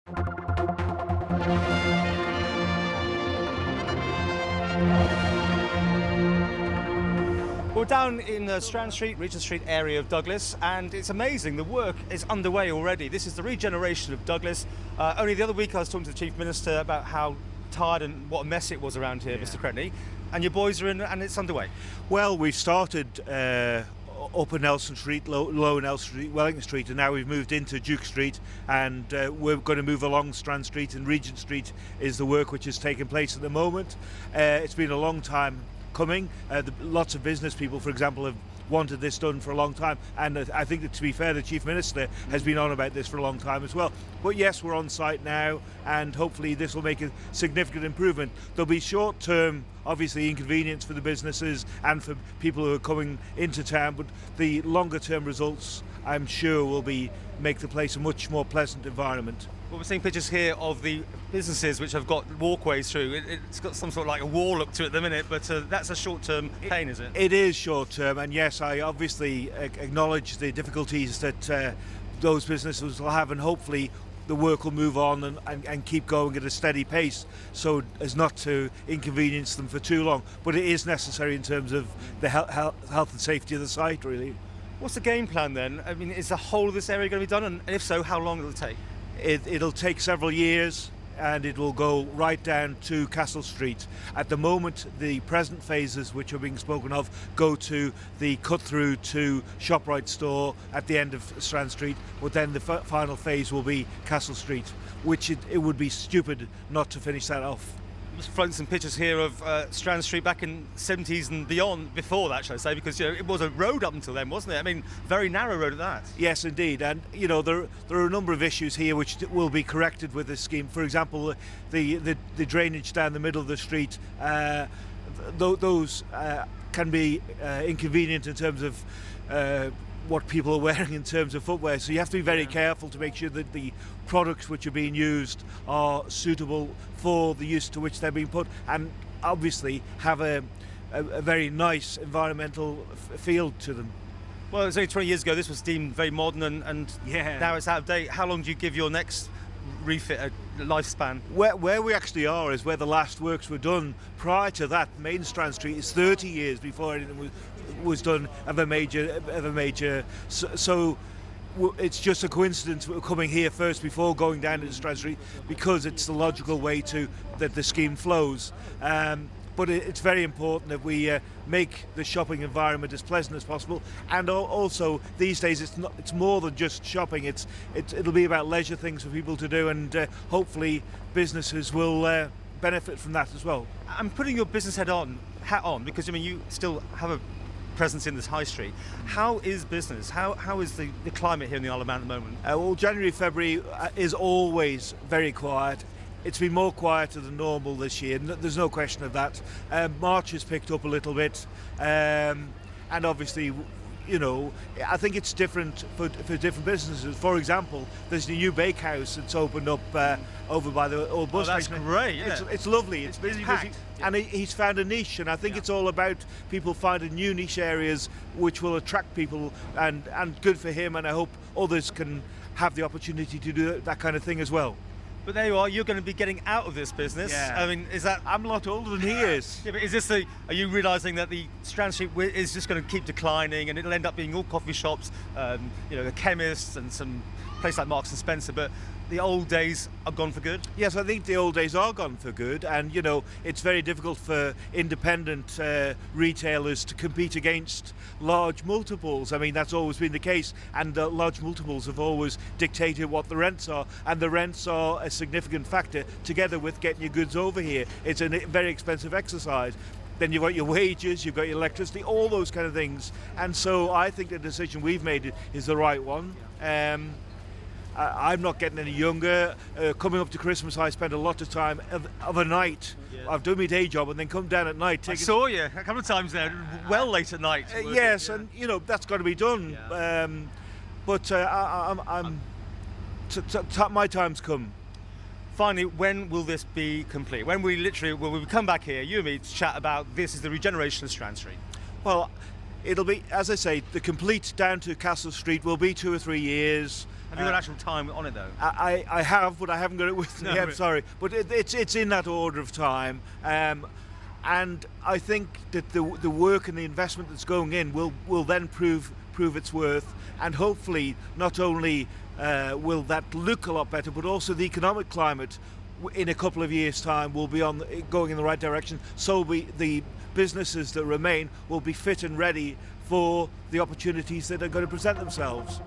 We're down in the Strand Street, Regent Street area of Douglas, and it's amazing. The work is underway already. This is the regeneration of Douglas. Only the other week I was talking to the Chief Minister about how tired and what a mess it was around here, Mr. Cretney, and your boys are in and it's underway. Well, we've started Upper Nelson Street, Lower Nelson Street, Wellington Street, and now we've moved into Duke Street, and we're going to move along Strand Street, and Regent Street is the work which is taking place at the moment. It's been a long time coming. Lots of business people, for example, have wanted this done for a long time, and I think that, to be fair, the Chief Minister has been on about this for a long time as well. But yes, we're on site now, and hopefully this will make a significant improvement. There'll be short-term, obviously, inconvenience for the businesses and for people who are coming into town, but the longer-term results, I'm sure, will make the place a much more pleasant environment. Well, we're seeing pictures here of the businesses which have got walkways through. It's got some sort of like a wall look to it at the minute, but that's a short-term pain, is it? It is short-term, and yes, I obviously acknowledge the difficulties that those businesses will have, and hopefully the work will move on and keep going at a steady pace so as not to inconvenience them for too long. But it is necessary in terms of the health and safety of the site, really. What's the game plan then? I mean, is the whole of this area going to be done, and if so, how long will it take? It'll take several years, and it will go right down to Castle Street. At the moment, the present phases which are being spoken of go to the cut through to ShopRite store at the end of Strand Street, but then the final phase will be Castle Street, which it would be stupid not to finish that off. Just floating some pictures here of Strand Street back in the 70s and before that, shall I say, because it was a road up until then, wasn't it? I mean, very narrow road at that. Yes, indeed, and there are a number of issues here which will be corrected with this scheme. For example, the drainage down the middle of the street, those can be inconvenient in terms of what people are wearing in terms of footwear, so you have to be very careful to make sure that the products which are being used are suitable for the use to which they're being put, and obviously have a very nice environmental feel to them. Well, it was only 20 years ago this was deemed very modern, and now it's out of date. How long do you give your next refit a lifespan? Where we actually are is where the last works were done. Prior to that, Main Strand Street is 30 years before anything was done of a major. So it's just a coincidence we're coming here first before going down into Strand Street, because it's the logical way that the scheme flows. But it's very important that we make the shopping environment as pleasant as possible, and also these days it's more than just shopping. It'll be about leisure things for people to do, and hopefully businesses will benefit from that as well. I'm putting your business hat on because I mean you still have a presence in this high street. How is business? How is the climate here in the Isle of Man at the moment? Well, January, February is always very quiet. It's been more quieter than normal this year, there's no question of that. March has picked up a little bit, and obviously, I think it's different for different businesses. For example, there's a new bakehouse that's opened up over by the old bus station. station. Great, yeah. It's lovely. It's busy, and he's found a niche, and I think it's all about people finding new niche areas which will attract people, and good for him, and I hope others can have the opportunity to do that kind of thing as well. But there you are, you're going to be getting out of this business. Yeah. I mean, is that... I'm a lot older than he is. Yeah, but are you realising that the Strand Street is just going to keep declining, and it'll end up being all coffee shops, the chemists and some place like Marks and Spencer, but the old days are gone for good? Yes, I think the old days are gone for good, and it's very difficult for independent retailers to compete against large multiples. I mean, that's always been the case, and large multiples have always dictated what the rents are, and the rents are a significant factor together with getting your goods over here. It's a very expensive exercise. Then you've got your wages, you've got your electricity, all those kind of things, and so I think the decision we've made is the right one. I'm not getting any younger. Coming up to Christmas, I spend a lot of time of a night. Yeah. I've done my day job and then come down at night. I saw you a couple of times there, well late at night. Yes, and that's got to be done. Yeah. My time's come. Finally, when will this be complete? When will we come back here, you and me, to chat about this is the regeneration of Strand Street? Well, it'll be, as I say, the complete down to Castle Street will be 2 or 3 years. Have you got actual time on it though? I have, but I haven't got it with me. No, I'm sorry, but it's in that order of time. And I think that the work and the investment that's going in will then prove its worth, and hopefully not only will that look a lot better, but also the economic climate in a couple of years' time will be going in the right direction. So the businesses that remain will be fit and ready for the opportunities that are going to present themselves.